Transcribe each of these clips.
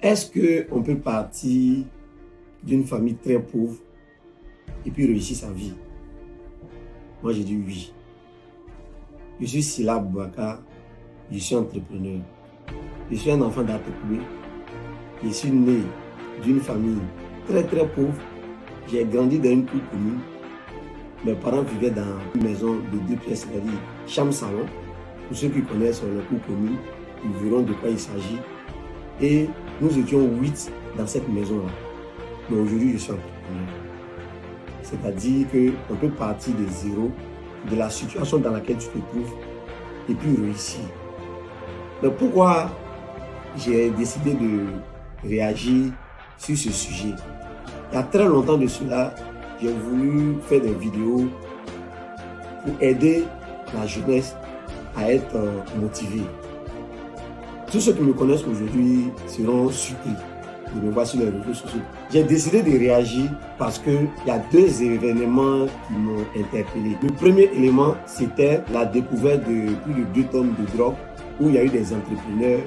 Est-ce qu'on peut partir d'une famille très pauvre et puis réussir sa vie? Moi, j'ai dit oui. Je suis Sila Boubacar, je suis entrepreneur. Je suis un enfant d'Atokoué. Je suis né d'une famille très très pauvre. J'ai grandi dans une cour commune. Mes parents vivaient dans une maison de 2 pièces, c'est-à-dire chambre-salon. Pour ceux qui connaissent la cour commune, ils verront de quoi il s'agit. Et nous étions 8 dans cette maison-là. Mais aujourd'hui, je suis entrepreneur. C'est-à-dire qu'on peut partir de zéro, de la situation dans laquelle tu te trouves, et puis réussir. Mais pourquoi j'ai décidé de réagir sur ce sujet? Il y a très longtemps de cela, j'ai voulu faire des vidéos pour aider la jeunesse à être motivée. Tous ceux qui me connaissent aujourd'hui seront surpris de me voir sur les réseaux sociaux. J'ai décidé de réagir parce qu'il y a 2 événements qui m'ont interpellé. Le premier élément, c'était la découverte de plus de 2 tonnes de drogue où il y a eu des entrepreneurs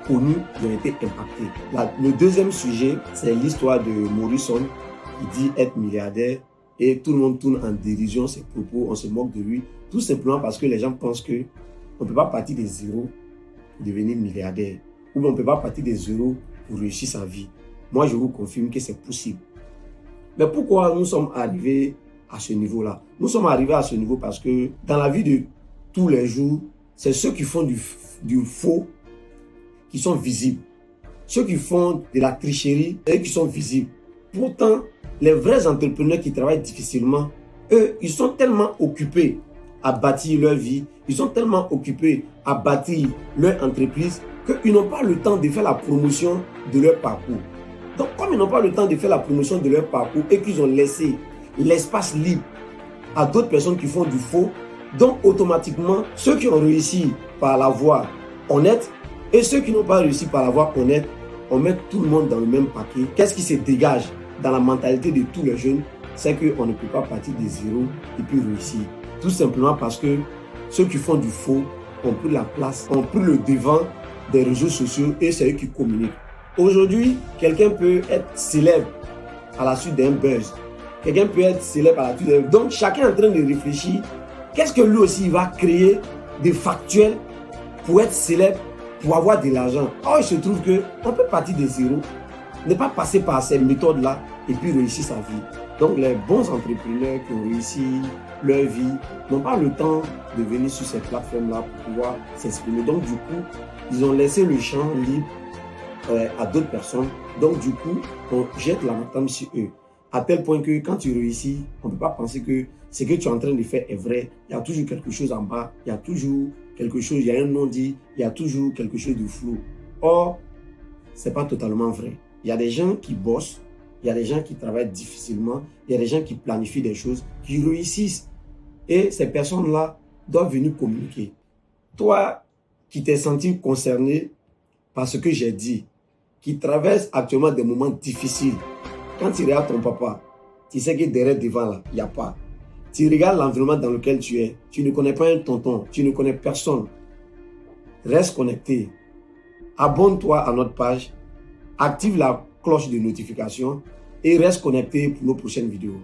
connus qui ont été impactés. Le deuxième sujet, c'est l'histoire de Morrison qui dit être milliardaire et tout le monde tourne en dérision ses propos, on se moque de lui, tout simplement parce que les gens pensent qu'on ne peut pas partir de zéro pour devenir milliardaire ou on ne peut pas partir de zéro pour réussir sa vie. Moi, je vous confirme que c'est possible. Mais pourquoi nous sommes arrivés à ce niveau-là? Nous sommes arrivés à ce niveau parce que dans la vie de tous les jours, c'est ceux qui font du faux qui sont visibles. Ceux qui font de la tricherie, eux qui sont visibles. Pourtant, les vrais entrepreneurs qui travaillent difficilement, eux, ils sont tellement occupés à bâtir leur vie, ils sont tellement occupés à bâtir leur entreprise qu'ils n'ont pas le temps de faire la promotion de leur parcours. Donc, comme ils n'ont pas le temps de faire la promotion de leur parcours et qu'ils ont laissé l'espace libre à d'autres personnes qui font du faux, donc automatiquement, ceux qui ont réussi par la voie honnête et ceux qui n'ont pas réussi par la voie honnête, on met tout le monde dans le même paquet. Qu'est-ce qui se dégage dans la mentalité de tous les jeunes? C'est qu'on ne peut pas partir de zéro et puis réussir. Tout simplement parce que ceux qui font du faux ont pris la place, ont pris le devant des réseaux sociaux et c'est eux qui communiquent. Aujourd'hui, quelqu'un peut être célèbre à la suite d'un buzz. Quelqu'un peut être célèbre à la suite d'un buzz. Donc, chacun est en train de réfléchir. Qu'est-ce que lui aussi va créer de factuel pour être célèbre, pour avoir de l'argent? Or, il se trouve qu'on peut partir de zéro, ne pas passer par ces méthodes-là et puis réussir sa vie. Donc, les bons entrepreneurs qui ont réussi leur vie n'ont pas le temps de venir sur ces plateformes-là pour pouvoir s'exprimer. Donc, du coup, ils ont laissé le champ libre à d'autres personnes. Donc, du coup, on jette la montagne sur eux. À tel point que quand tu réussis, on ne peut pas penser que ce que tu es en train de faire est vrai. Il y a toujours quelque chose en bas. Il y a toujours quelque chose, il y a un non-dit. Il y a toujours quelque chose de flou. Or, ce n'est pas totalement vrai. Il y a des gens qui bossent. Il y a des gens qui travaillent difficilement. Il y a des gens qui planifient des choses, qui réussissent. Et ces personnes-là doivent venir communiquer. Toi, qui t'es senti concerné par ce que j'ai dit, qui traverse actuellement des moments difficiles, quand tu regardes ton papa, tu sais que derrière, devant là, il n'y a pas. Tu regardes l'environnement dans lequel tu es, tu ne connais pas un tonton, tu ne connais personne. Reste connecté. Abonne-toi à notre page, active la cloche de notification et reste connecté pour nos prochaines vidéos.